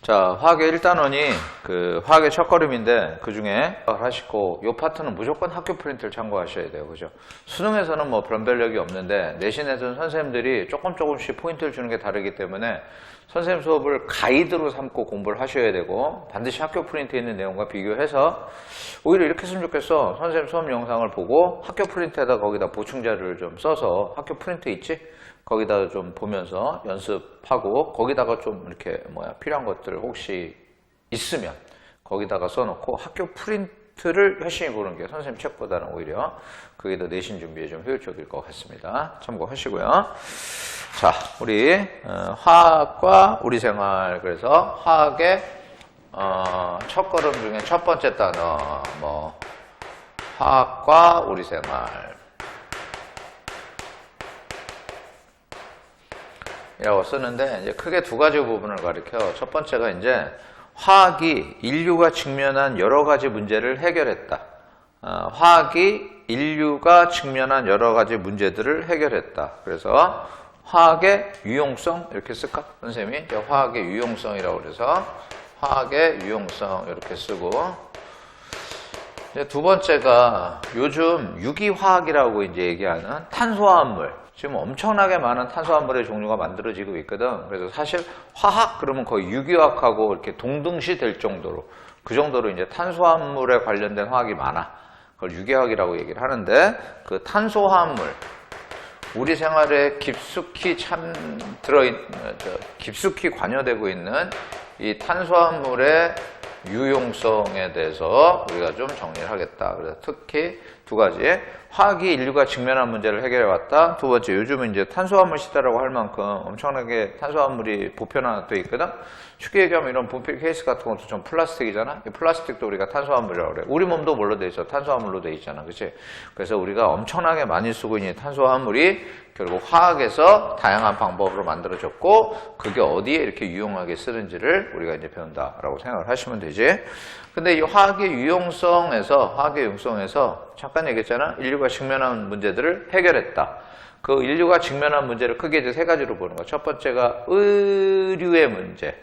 자, 화학의 1단원이 그 화학의 첫걸음인데 그 중에 하시고 이 파트는 무조건 학교 프린트를 참고하셔야 돼요. 그죠? 수능에서는 뭐 변별력이 없는데 내신에서는 선생님들이 조금씩 포인트를 주는 게 다르기 때문에 선생님 수업을 가이드로 삼고 공부를 하셔야 되고 반드시 학교 프린트에 있는 내용과 비교해서 오히려 이렇게 했으면 좋겠어. 선생님 수업 영상을 보고 학교 프린트에다 거기다 보충 자료를 좀 써서 학교 프린트 있지? 거기다 좀 보면서 연습하고 거기다가 좀 이렇게 필요한 것들 혹시 있으면 거기다가 써놓고 학교 프린트를 열심히 보는 게 선생님 책보다는 오히려 그게 더 내신 준비에 좀 효율적일 것 같습니다. 참고하시고요. 자, 우리 화학과 우리생활, 그래서 화학의 첫걸음 중에 첫 번째 단어 화학과 우리생활 이라고 쓰는데 이제 크게 두 가지 부분을 가리켜. 첫 번째가 이제 화학이 인류가 직면한 여러 가지 문제를 해결했다. 화학이 인류가 직면한 여러 가지 문제들을 해결했다. 그래서 화학의 유용성 이렇게 쓸까? 선생님이 이제 화학의 유용성이라고 그래서 화학의 유용성 이렇게 쓰고, 이제 두 번째가 요즘 유기화학이라고 이제 얘기하는 탄소화합물. 지금 엄청나게 많은 탄소화합물의 종류가 만들어지고 있거든. 그래서 사실 화학 그러면 거의 유기화학하고 이렇게 동등시 될 정도로, 그 정도로 이제 탄소화합물에 관련된 화학이 많아. 그걸 유기화학이라고 얘기를 하는데, 그 탄소화합물, 우리 생활에 깊숙이 깊숙이 관여되고 있는 이 탄소화합물의 유용성에 대해서 우리가 좀 정리를 하겠다. 그래서 특히 두 가지. 화학이 인류가 직면한 문제를 해결해왔다. 두 번째, 요즘은 이제 탄소화물 시대라고 할 만큼 엄청나게 탄소화물이 보편화되어 있거든. 쉽게 얘기하면 이런 분필 케이스 같은 것도 좀 플라스틱이잖아. 이 플라스틱도 우리가 탄소화물이라고 그래. 우리 몸도 뭘로 돼 있어? 탄소화물로 돼 있잖아. 그치? 그래서 우리가 엄청나게 많이 쓰고 있는 탄소화물이 결국 화학에서 다양한 방법으로 만들어졌고, 그게 어디에 이렇게 유용하게 쓰는지를 우리가 이제 배운다라고 생각을 하시면 되지. 근데 이 화학의 유용성에서 잠깐 얘기했잖아. 인류가 직면한 문제들을 해결했다. 그 인류가 직면한 문제를 크게 이제 세 가지로 보는 거야. 첫 번째가 의류의 문제,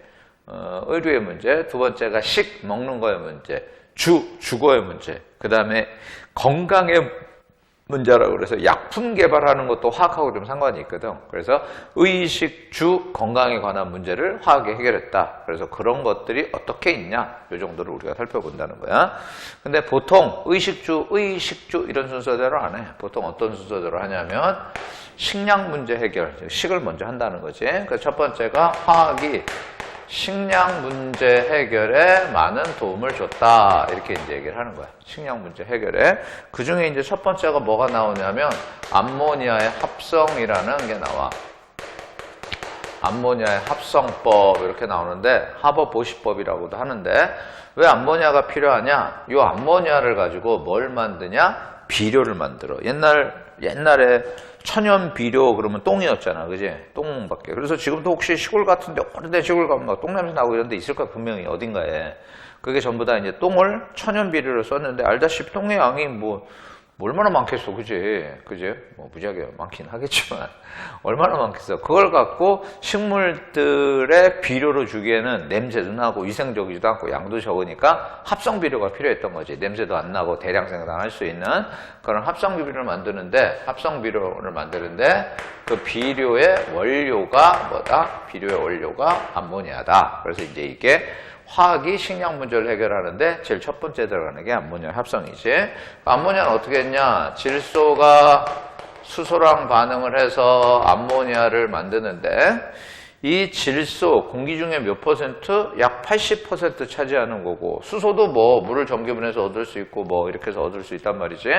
의류의 문제. 두 번째가 먹는 거의 문제, 주거의 문제. 그 다음에 건강의 문제라고 그래서 약품 개발하는 것도 화학하고 좀 상관이 있거든. 그래서 의식, 건강에 관한 문제를 화학이 해결했다. 그래서 그런 것들이 어떻게 있냐, 이 정도를 우리가 살펴본다는 거야. 근데 보통 의식주 이런 순서대로 안 해. 보통 어떤 순서대로 하냐면 식량 문제 해결, 식을 먼저 한다는 거지. 그래서 첫 번째가 화학이 식량 문제 해결에 많은 도움을 줬다. 이렇게 이제 얘기를 하는 거야. 식량 문제 해결에. 그 중에 이제 첫 번째가 뭐가 나오냐면 암모니아의 합성이라는 게 나와. 암모니아의 합성법 이렇게 나오는데 하버 보시법이라고도 하는데, 왜 암모니아가 필요하냐? 이 암모니아를 가지고 뭘 만드냐? 비료를 만들어. 옛날에 천연 비료 그러면 똥이었잖아. 그지? 똥밖에. 그래서 지금도 혹시 시골 같은데, 오래된 시골 가면 막 똥냄새 나고 이런 데 있을 거야. 분명히 어딘가에. 그게 전부 다 이제 똥을 천연 비료로 썼는데, 알다시피 똥의 양이 얼마나 많겠어. 그지? 무지하게 많긴 하겠지만 얼마나 많겠어. 그걸 갖고 식물들의 비료로 주기에는 냄새도 나고 위생적이지도 않고 양도 적으니까 합성 비료가 필요했던 거지. 냄새도 안 나고 대량 생산할 수 있는 그런 합성 비료를 만드는데, 그 비료의 원료가 뭐다? 비료의 원료가 암모니아다. 그래서 이제 이게 화학이 식량 문제를 해결하는데 제일 첫 번째 들어가는 게 암모니아 합성이지. 암모니아는 어떻게 했냐? 질소가 수소랑 반응을 해서 암모니아를 만드는데, 이 질소 공기 중에 몇 퍼센트? 약 80% 차지하는 거고, 수소도 물을 전기분해서 얻을 수 있고 이렇게 해서 얻을 수 있단 말이지.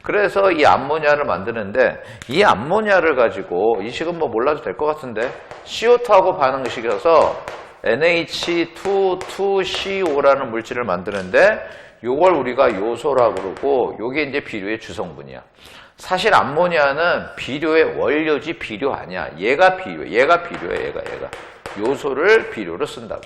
그래서 이 암모니아를 만드는데, 이 암모니아를 가지고 이 식은 몰라도 될 것 같은데, CO2하고 반응식이라서 NH2,2CO라는 물질을 만드는데, 요걸 우리가 요소라고 그러고, 요게 이제 비료의 주성분이야. 사실 암모니아는 비료의 원료지 비료 아니야. 얘가 비료야. 요소를 비료로 쓴다고.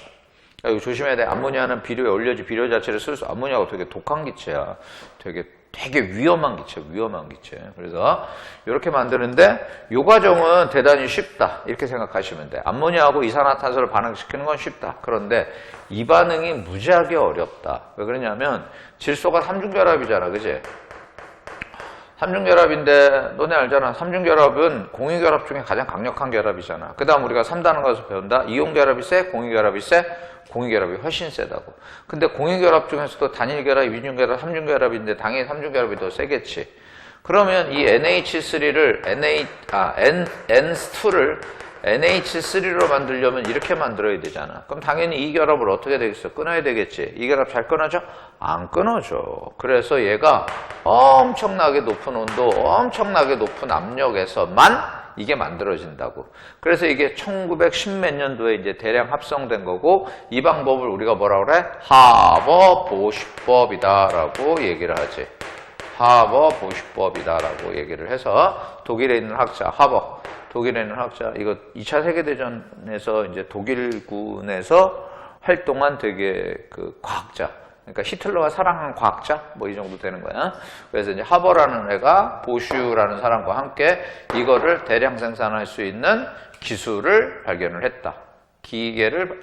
이거 조심해야 돼. 암모니아는 비료의 원료지 비료 자체를 쓸 수, 암모니아가 되게 독한 기체야. 되게 되게 위험한 기체, 위험한 기체. 그래서 이렇게 만드는데 이 과정은 대단히 쉽다. 이렇게 생각하시면 돼. 암모니아하고 이산화탄소를 반응시키는 건 쉽다. 그런데 이 반응이 무지하게 어렵다. 왜 그러냐면 질소가 삼중결합이잖아. 그지? 삼중결합인데 너네 알잖아. 삼중결합은 공유결합 중에 가장 강력한 결합이잖아. 그 다음 우리가 3단원 가서 배운다. 이온결합이 세? 공유결합이 세? 공유결합이 훨씬 세다고. 근데 공유결합 중에서도 단일결합, 이중결합, 삼중결합인데 당연히 삼중결합이 더 세겠지. 그러면 이 NH3를 N2를 NH3로 만들려면 이렇게 만들어야 되잖아. 그럼 당연히 이 결합을 어떻게 되겠어? 끊어야 되겠지. 이 결합 잘 끊어져? 안 끊어져. 그래서 얘가 엄청나게 높은 온도, 엄청나게 높은 압력에서만 이게 만들어진다고. 그래서 이게 1910 몇 년도에 이제 대량 합성된 거고, 이 방법을 우리가 뭐라 그래? 하버-보쉬법이다라고 얘기를 하지. 하버-보쉬법이다라고 얘기를 해서 독일에 있는 학자, 하버. 독일에 있는 학자, 이거 2차 세계대전에서 이제 독일군에서 활동한 되게 그 과학자. 그러니까 히틀러가 사랑한 과학자? 뭐 이 정도 되는 거야. 그래서 이제 하버라는 애가 보슈라는 사람과 함께 이거를 대량 생산할 수 있는 기술을 발견을 했다. 기술을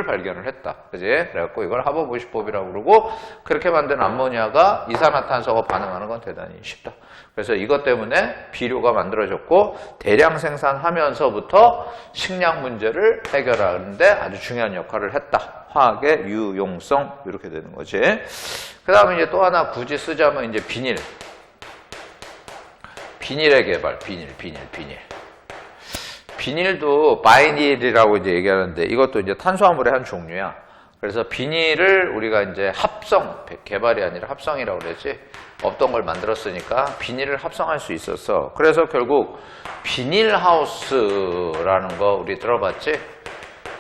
발견을 했다. 그지? 그래갖고 이걸 하버-보쉬법이라고 그러고, 그렇게 만든 암모니아가 이산화탄소가 반응하는 건 대단히 쉽다. 그래서 이것 때문에 비료가 만들어졌고, 대량 생산하면서부터 식량 문제를 해결하는데 아주 중요한 역할을 했다. 화학의 유용성, 이렇게 되는 거지. 그 다음에 이제 또 하나 굳이 쓰자면 이제 비닐. 비닐의 개발, 비닐. 비닐도 바이닐이라고 이제 얘기하는데 이것도 이제 탄수화물의 한 종류야. 그래서 비닐을 우리가 이제 합성, 개발이 아니라 합성이라고 그랬지. 없던 걸 만들었으니까 비닐을 합성할 수 있었어. 그래서 결국 비닐하우스라는 거 우리 들어봤지?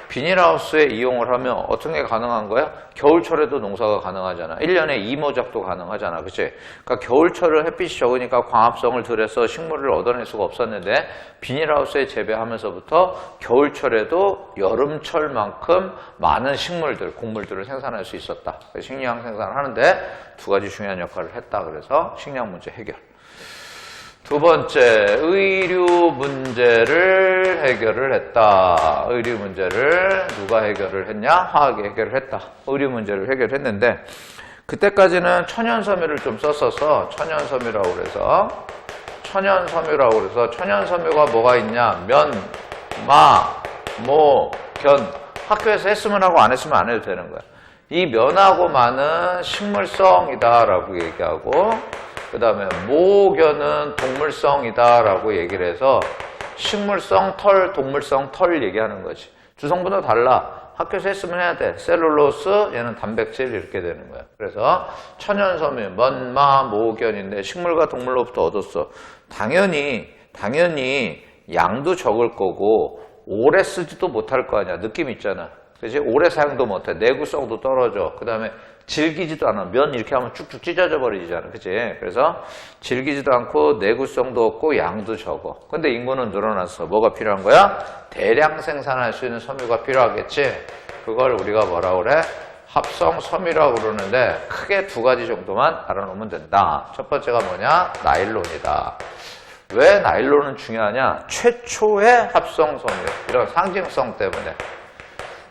비닐하우스에 이용을 하면 어떤 게 가능한 거야? 겨울철에도 농사가 가능하잖아. 1년에 2모작도 가능하잖아. 그치? 그러니까 겨울철은 햇빛이 적으니까 광합성을 들여서 식물을 얻어낼 수가 없었는데 비닐하우스에 재배하면서부터 겨울철에도 여름철만큼 많은 식물들, 곡물들을 생산할 수 있었다. 식량 생산을 하는데 두 가지 중요한 역할을 했다. 그래서 식량 문제 해결. 두 번째, 의류 문제를 해결을 했다. 의류 문제를 누가 해결을 했냐? 화학이 해결을 했다. 의류 문제를 해결했는데 그때까지는 천연섬유를 좀 썼어서 천연섬유라고 그래서 천연섬유가 뭐가 있냐? 면, 마, 모, 견. 학교에서 했으면 하고 안 했으면 안 해도 되는 거야. 이 면하고 마는 식물성이다라고 얘기하고, 그 다음에 모견은 동물성이다라고 얘기를 해서 식물성 털, 동물성 털 얘기하는 거지. 주성분도 달라. 학교에서 했으면 해야 돼. 셀룰로스, 얘는 단백질 이렇게 되는 거야. 그래서 천연섬유, 먼마, 모견인데 식물과 동물로부터 얻었어. 당연히 양도 적을 거고 오래 쓰지도 못할 거 아니야. 느낌 있잖아. 그치? 오래 사용도 못해. 내구성도 떨어져. 그 다음에 질기지도 않아. 면 이렇게 하면 쭉쭉 찢어져 버리잖아. 그치? 그래서 질기지도 않고 내구성도 없고 양도 적어. 근데 인구는 늘어났어. 뭐가 필요한 거야? 대량 생산할 수 있는 섬유가 필요하겠지? 그걸 우리가 뭐라고 그래? 합성 섬유라고 그러는데 크게 두 가지 정도만 알아놓으면 된다. 첫 번째가 뭐냐? 나일론이다. 왜 나일론은 중요하냐? 최초의 합성 섬유. 이런 상징성 때문에.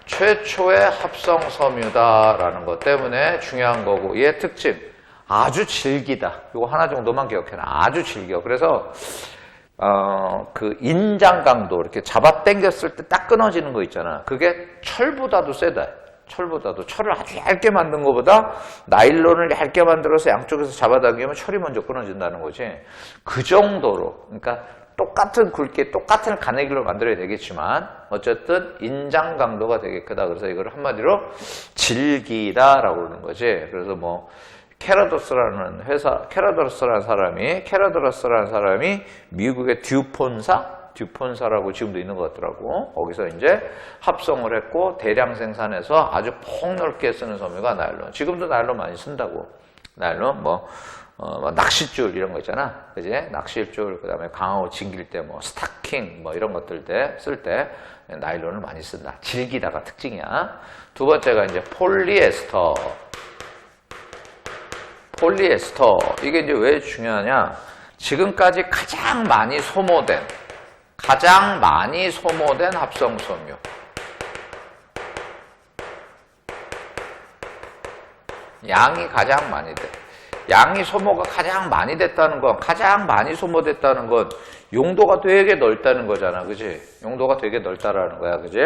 최초의 합성 섬유다라는 것 때문에 중요한 거고, 얘의 특징 아주 질기다. 이거 하나 정도만 기억해놔. 아주 질겨. 그래서 그 인장 강도 이렇게 잡아 당겼을 때 딱 끊어지는 거 있잖아. 그게 철보다도 세다. 철을 아주 얇게 만든 것보다 나일론을 얇게 만들어서 양쪽에서 잡아당기면 철이 먼저 끊어진다는 거지. 그 정도로. 그러니까 똑같은 굵기, 똑같은 가내기로 만들어야 되겠지만 어쨌든 인장 강도가 되게 크다. 그래서 이걸 한마디로 질기다라고 그러는 거지. 그래서 뭐 캐라더스라는 사람이 미국의 듀폰사라고 지금도 있는 것 같더라고. 거기서 이제 합성을 했고 대량 생산해서 아주 폭넓게 쓰는 섬유가 나일론. 지금도 나일론 많이 쓴다고. 나일론 낚싯줄 이런 거 있잖아. 그지? 낚싯줄, 그 다음에 강하고 징길 때 스타킹 이런 것들 쓸 때 나일론을 많이 쓴다. 질기다가 특징이야. 두 번째가 이제 폴리에스터. 폴리에스터. 이게 이제 왜 중요하냐? 지금까지 가장 많이 소모된 합성섬유. 양이 가장 많이 돼. 양이 소모가 가장 많이 됐다는 건, 가장 많이 소모됐다는 건 용도가 되게 넓다는 거잖아. 그지? 용도가 되게 넓다라는 거야. 그지?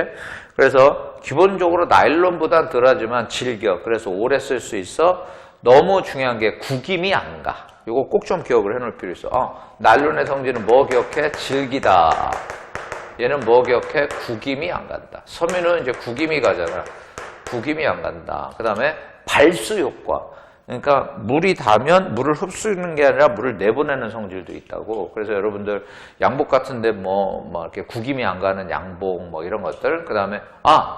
그래서 기본적으로 나일론보단 덜하지만 질겨. 그래서 오래 쓸 수 있어. 너무 중요한 게 구김이 안 가. 이거 꼭 좀 기억을 해놓을 필요 있어. 나일론의 성질은 뭐 기억해? 질기다. 얘는 뭐 기억해? 구김이 안 간다. 섬유는 이제 구김이 가잖아. 구김이 안 간다. 그 다음에 발수 효과. 그러니까 물이 닿으면 물을 흡수하는 게 아니라 물을 내보내는 성질도 있다고. 그래서 여러분들 양복 같은데 뭐 이렇게 구김이 안 가는 양복 뭐 이런 것들. 그 다음에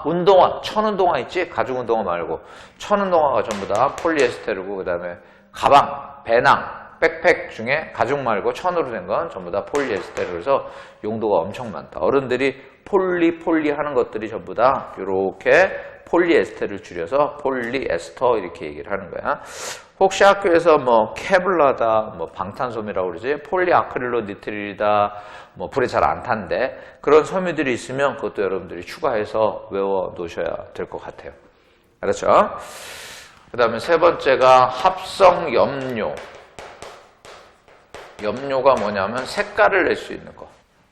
운동화, 천운동화 있지? 가죽 운동화 말고 천운동화가 전부 다 폴리에스테르고, 그 다음에 가방, 배낭, 백팩 중에 가죽 말고 천으로 된 건 전부 다 폴리에스테르. 그래서 용도가 엄청 많다. 어른들이 폴리 하는 것들이 전부 다 이렇게 폴리에스테르를 줄여서 폴리에스터 이렇게 얘기를 하는 거야. 혹시 학교에서 뭐 케블라다, 뭐 방탄소미라고 그러지, 폴리아크릴로니트릴이다, 뭐 불에 잘 안 탄데 그런 섬유들이 있으면 그것도 여러분들이 추가해서 외워 놓으셔야 될 것 같아요. 그렇죠? 그 다음에 세 번째가 합성 염료. 염료가 뭐냐면 색깔을 낼 수 있는 거.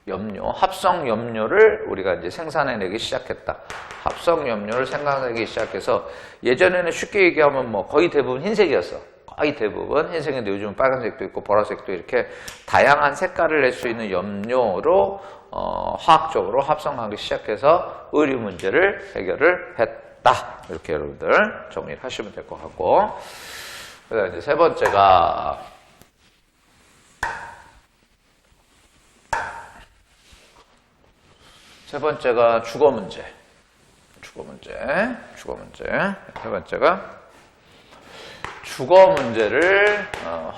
염료, 합성 염료를 우리가 이제 생산해내기 시작했다. 합성 염료를 생산하기 시작해서 예전에는 쉽게 얘기하면 뭐 거의 대부분 흰색이었어. 거의 대부분 흰색인데 요즘은 빨간색도 있고 보라색도 이렇게 다양한 색깔을 낼 수 있는 염료로 화학적으로 합성하기 시작해서 의류 문제를 해결을 했다. 이렇게 여러분들 정리를 하시면 될 것 같고, 그다음 이제 세 번째가 주거 문제. 세 번째가 주거 문제를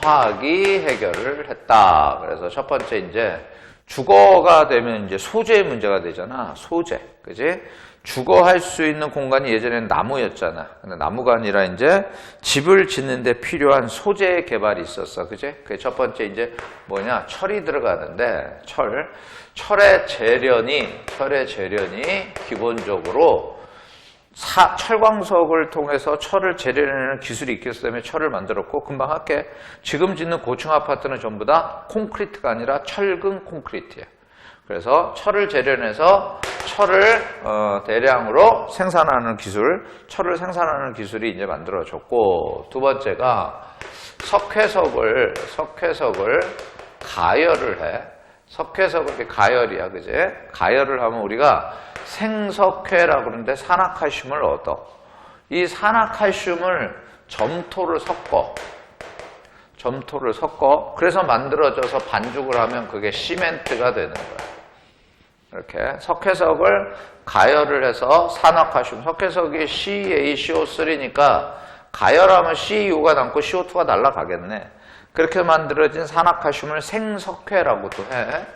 화학이 해결을 했다. 그래서 첫 번째 이제 주거가 되면 이제 소재 문제가 되잖아. 소재. 그지? 주거할 수 있는 공간이 예전에는 나무였잖아. 근데 나무가 아니라 이제 집을 짓는데 필요한 소재 개발이 있었어. 그지? 그게 첫 번째 이제 뭐냐? 철이 들어가는데 철의 재련이 기본적으로 철광석을 통해서 철을 재련하는 기술이 있기 때문에 철을 만들었고, 금방 할게. 지금 짓는 고층 아파트는 전부 다 콘크리트가 아니라 철근 콘크리트야. 그래서 철을 재련해서 철을 대량으로 생산하는 기술, 철을 생산하는 기술이 이제 만들어졌고, 두 번째가 석회석을 가열을 해. 석회석을 가열이야, 그제? 가열을 하면 우리가 생석회라고 그러는데 산화칼슘을 얻어. 이 산화칼슘을 점토를 섞어. 그래서 만들어져서 반죽을 하면 그게 시멘트가 되는 거야. 이렇게 석회석을 가열을 해서 산화칼슘, 석회석이 CaCO3니까 가열하면 Cu가 남고 CO2가 날아가겠네. 그렇게 만들어진 산화칼슘을 생석회라고도 해.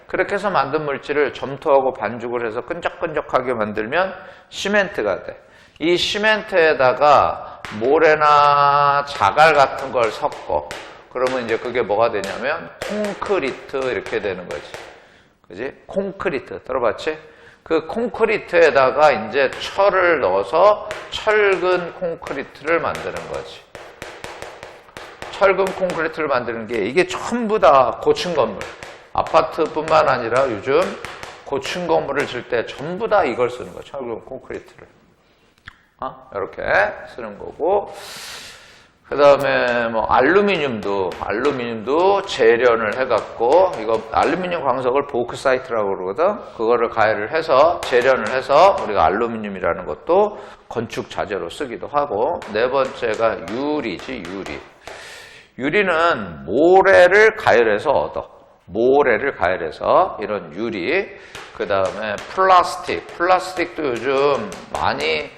그렇게 해서 만든 물질을 점토하고 반죽을 해서 끈적끈적하게 만들면 시멘트가 돼. 이 시멘트에다가 모래나 자갈 같은 걸 섞어. 그러면 이제 그게 뭐가 되냐면 콘크리트 이렇게 되는 거지. 그지? 콘크리트. 들어봤지? 그 콘크리트에다가 이제 철을 넣어서 철근 콘크리트를 만드는 거지. 철근 콘크리트를 만드는 게 이게 전부 다 고층 건물. 아파트뿐만 아니라 요즘 고층 건물을 질 때 전부 다 이걸 쓰는 거야. 철근 콘크리트를. 이렇게 쓰는 거고. 그 다음에 뭐 알루미늄도 재련을 해갖고, 이거 알루미늄 광석을 보크사이트라고 그러거든. 그거를 가열을 해서 재련을 해서 우리가 알루미늄이라는 것도 건축 자재로 쓰기도 하고. 네 번째가 유리지. 유리는 모래를 가열해서 얻어. 이런 유리. 그 다음에 플라스틱도 요즘 많이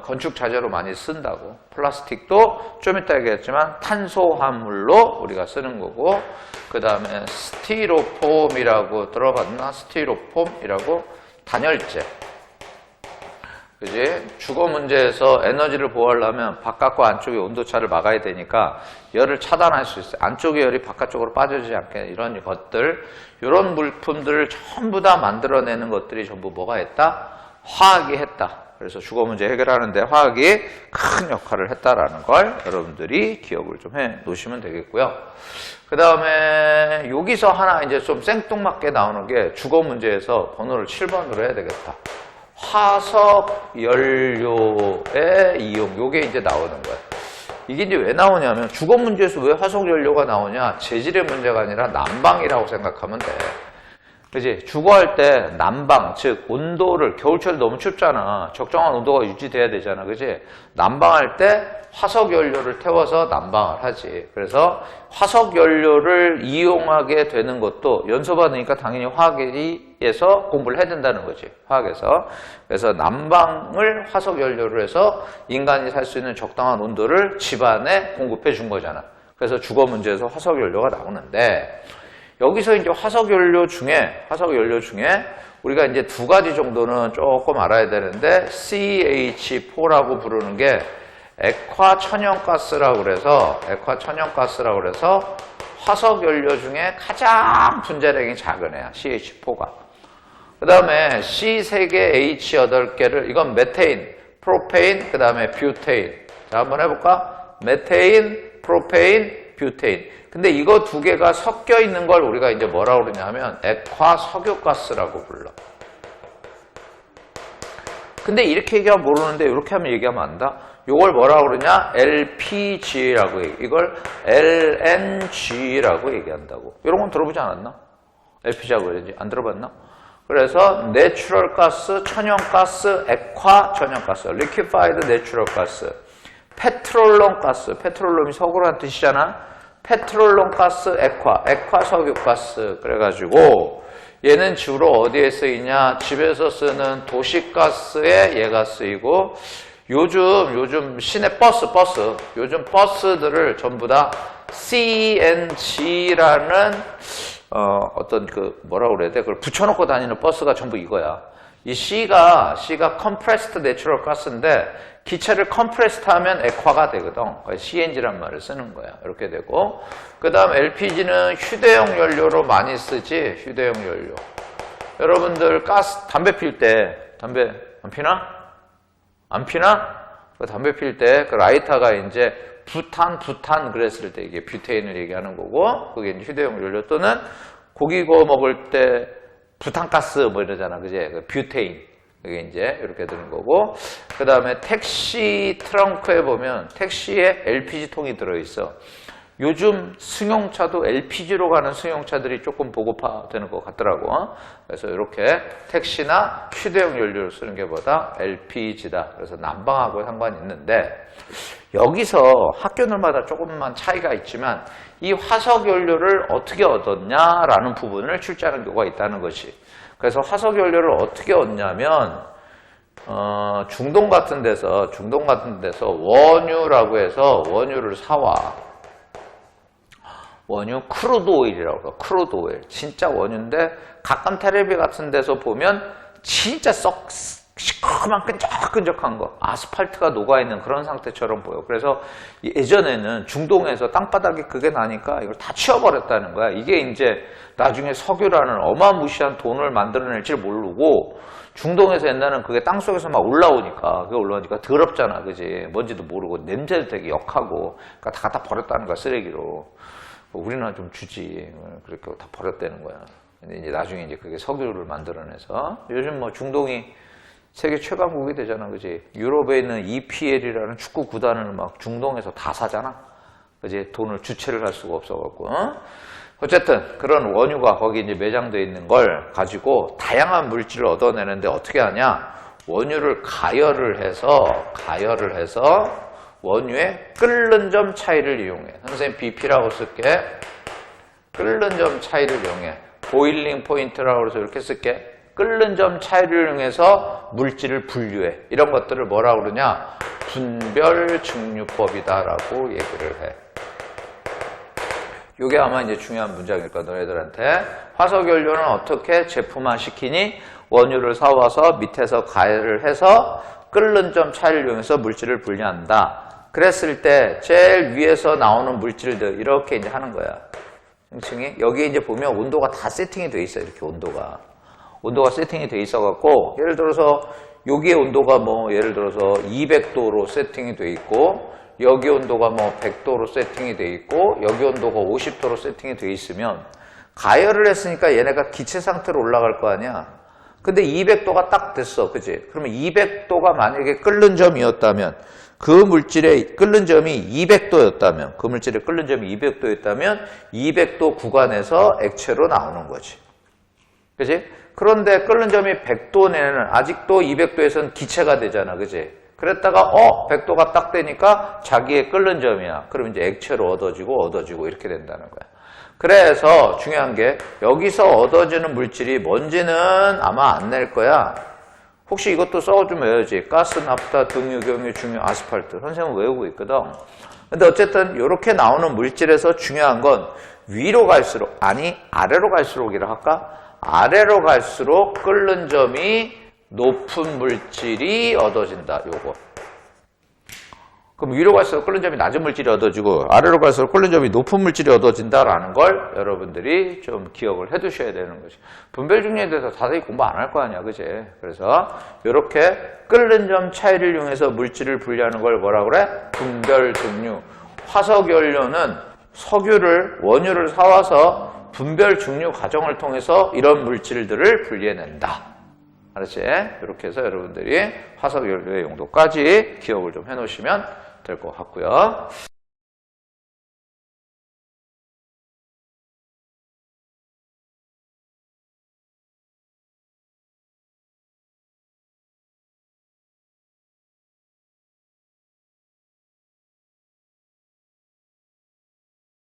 건축 자재로 많이 쓴다고. 플라스틱도 좀 이따 얘기했지만 탄소화물로 우리가 쓰는 거고, 그 다음에 스티로폼이라고 들어봤나? 스티로폼이라고 단열재. 그지? 주거 문제에서 에너지를 보호하려면 바깥과 안쪽의 온도차를 막아야 되니까 열을 차단할 수 있어요. 안쪽의 열이 바깥쪽으로 빠져지지 않게 이런 것들, 이런 물품들을 전부 다 만들어내는 것들이 전부 뭐가 했다? 화학이 했다. 그래서 주거 문제 해결하는데 화학이 큰 역할을 했다라는 걸 여러분들이 기억을 좀 해 놓으시면 되겠고요. 그 다음에 여기서 하나 이제 좀 생뚱맞게 나오는 게 주거 문제에서 번호를 7번으로 해야 되겠다. 화석 연료의 이용, 요게 이제 나오는 거야. 이게 이제 왜 나오냐면 주거 문제에서 왜 화석 연료가 나오냐? 재질의 문제가 아니라 난방이라고 생각하면 돼. 그지? 주거할 때 난방, 즉 온도를, 겨울철 너무 춥잖아. 적정한 온도가 유지돼야 되잖아. 그지? 난방할 때 화석 연료를 태워서 난방을 하지. 그래서 화석 연료를 이용하게 되는 것도 연소 받으니까 당연히 화학에서 공부를 해야 된다는 거지. 화학에서. 그래서 난방을 화석 연료로 해서 인간이 살 수 있는 적당한 온도를 집안에 공급해 준 거잖아. 그래서 주거 문제에서 화석 연료가 나오는데 여기서 이제 화석 연료 중에 우리가 이제 두 가지 정도는 조금 알아야 되는데 CH4라고 부르는 게 액화천연가스라고 그래서 화석 연료 중에 가장 분자량이 작은 애야. CH4가. 그 다음에 C 3개, H 8개를 이건 메테인, 프로페인, 그 다음에 뷰테인. 자, 한번 해볼까? 메테인, 프로페인, 뷰테인. 근데 이거 두 개가 섞여 있는 걸 우리가 이제 뭐라고 그러냐 하면 액화석유가스라고 불러. 근데 이렇게 얘기하면 모르는데 이렇게 하면 얘기하면 안다. 이걸 뭐라고 그러냐? LPG라고 얘기. 이걸 LNG라고 얘기한다고. 이런 건 들어보지 않았나? LPG라고 그러지. 안 들어봤나? 그래서 내추럴 가스, 천연가스, 액화 천연가스, liquefied natural gas, 페트롤럼 가스, 페트롤럼이 석유라는 뜻이잖아. 페트롤럼 가스, 액화 석유가스. 그래가지고 얘는 주로 어디에 쓰이냐? 집에서 쓰는 도시가스에 얘가 쓰이고 요즘 시내 버스 요즘 버스들을 전부 다 CNG라는 어떤 뭐라고 그래야 돼? 그걸 붙여놓고 다니는 버스가 전부 이거야. 이 C가 compressed natural gas인데 기체를 compressed 하면 액화가 되거든. CNG란 말을 쓰는 거야. 이렇게 되고 그 다음 LPG는 휴대용 연료로 많이 쓰지. 휴대용 연료. 여러분들 담배 필 때 담배 안 피나? 안 피나? 그 담배 필 때 그 라이터가 이제 부탄 그랬을 때 이게 뷰테인을 얘기하는 거고 그게 이제 휴대용 연료 또는 고기 구워 먹을 때 부탄가스 뭐 이러잖아. 그제? 그 뷰테인. 그게 이제 이렇게 되는 거고 그 다음에 택시 트렁크에 보면 택시에 LPG통이 들어있어. 요즘 승용차도 LPG로 가는 승용차들이 조금 보급화되는 것 같더라고. 그래서 이렇게 택시나 휴대용 연료를 쓰는 게 보다 LPG다. 그래서 난방하고 상관이 있는데 여기서 학교들마다 조금만 차이가 있지만 이 화석 연료를 어떻게 얻었냐라는 부분을 출제하는 경우가 있다는 것이. 그래서 화석 연료를 어떻게 얻냐면 중동 같은 데서 원유라고 해서 원유를 사와. 원유 크루드 오일이라고 해요. 크루드 오일. 진짜 원유인데 가끔 텔레비 같은 데서 보면 진짜 시커먼 끈적끈적한 거. 아스팔트가 녹아있는 그런 상태처럼 보여. 그래서 예전에는 중동에서 땅바닥이 그게 나니까 이걸 다 치워버렸다는 거야. 이게 이제 나중에 석유라는 어마무시한 돈을 만들어낼지 모르고 중동에서 옛날에는 그게 땅속에서 막 올라오니까 더럽잖아. 그지? 뭔지도 모르고 냄새도 되게 역하고 그러니까 다 갖다 버렸다는 거야. 쓰레기로. 우리나라 좀 주지. 그렇게 다 버렸다는 거야. 근데 이제 나중에 이제 그게 석유를 만들어내서 요즘 뭐 중동이 세계 최강국이 되잖아. 그지? 유럽에 있는 EPL이라는 축구 구단을 막 중동에서 다 사잖아. 그지? 돈을 주체를 할 수가 없어갖고. 어쨌든 그런 원유가 거기 이제 매장되어 있는 걸 가지고 다양한 물질을 얻어내는데 어떻게 하냐? 원유를 가열을 해서 원유의 끓는 점 차이를 이용해. 선생님 BP라고 쓸게. 끓는 점 차이를 이용해. 보일링 포인트라고 해서 이렇게 쓸게. 끓는 점 차이를 이용해서 물질을 분류해. 이런 것들을 뭐라고 그러냐? 분별 증류법이다라고 얘기를 해. 이게 아마 이제 중요한 문장일 거야, 너희들한테. 화석연료는 어떻게 제품화 시키니? 원유를 사와서 밑에서 가열을 해서 끓는 점 차이를 이용해서 물질을 분리한다. 그랬을 때 제일 위에서 나오는 물질들 이렇게 이제 하는 거야. 층이 여기 이제 보면 온도가 다 세팅이 돼 있어요. 이렇게 온도가 세팅이 돼 있어 갖고 예를 들어서 여기의 온도가 뭐 예를 들어서 200도로 세팅이 돼 있고 여기 온도가 뭐 100도로 세팅이 돼 있고 여기 온도가 50도로 세팅이 돼 있으면 가열을 했으니까 얘네가 기체 상태로 올라갈 거 아니야. 근데 200도가 딱 됐어. 그치? 그러면 200도가 만약에 끓는 점이었다면 그 물질의 끓는 점이 200도였다면 그 물질의 끓는 점이 200도였다면 200도 구간에서 액체로 나오는 거지. 그치? 그런데 끓는 점이 100도 내는 아직도 200도에서는 기체가 되잖아. 그치? 그랬다가 100도가 딱 되니까 자기의 끓는 점이야. 그럼 이제 액체로 얻어지고 이렇게 된다는 거야. 그래서 중요한 게 여기서 얻어지는 물질이 뭔지는 아마 안 낼 거야. 혹시 이것도 좀 외워야지. 가스, 나프타, 등유, 경유, 중유, 아스팔트. 선생님은 외우고 있거든. 근데 어쨌든 이렇게 나오는 물질에서 중요한 건 위로 갈수록, 아니 아래로 갈수록이라 할까? 아래로 갈수록 끓는 점이 높은 물질이 얻어진다. 요거. 그럼 위로 갈수록 끓는 점이 낮은 물질이 얻어지고 아래로 갈수록 끓는 점이 높은 물질이 얻어진다라는 걸 여러분들이 좀 기억을 해 두셔야 되는 거지. 분별 중류에 대해서 자세히 공부 안 할 거 아니야. 그치? 그래서 이렇게 끓는 점 차이를 이용해서 물질을 분리하는 걸 뭐라 그래? 분별 중류. 화석연료는 원유를 사와서 분별 중류 과정을 통해서 이런 물질들을 분리해낸다. 알았지? 이렇게 해서 여러분들이 화석연료의 용도까지 기억을 좀 해놓으시면 될 것 같고요.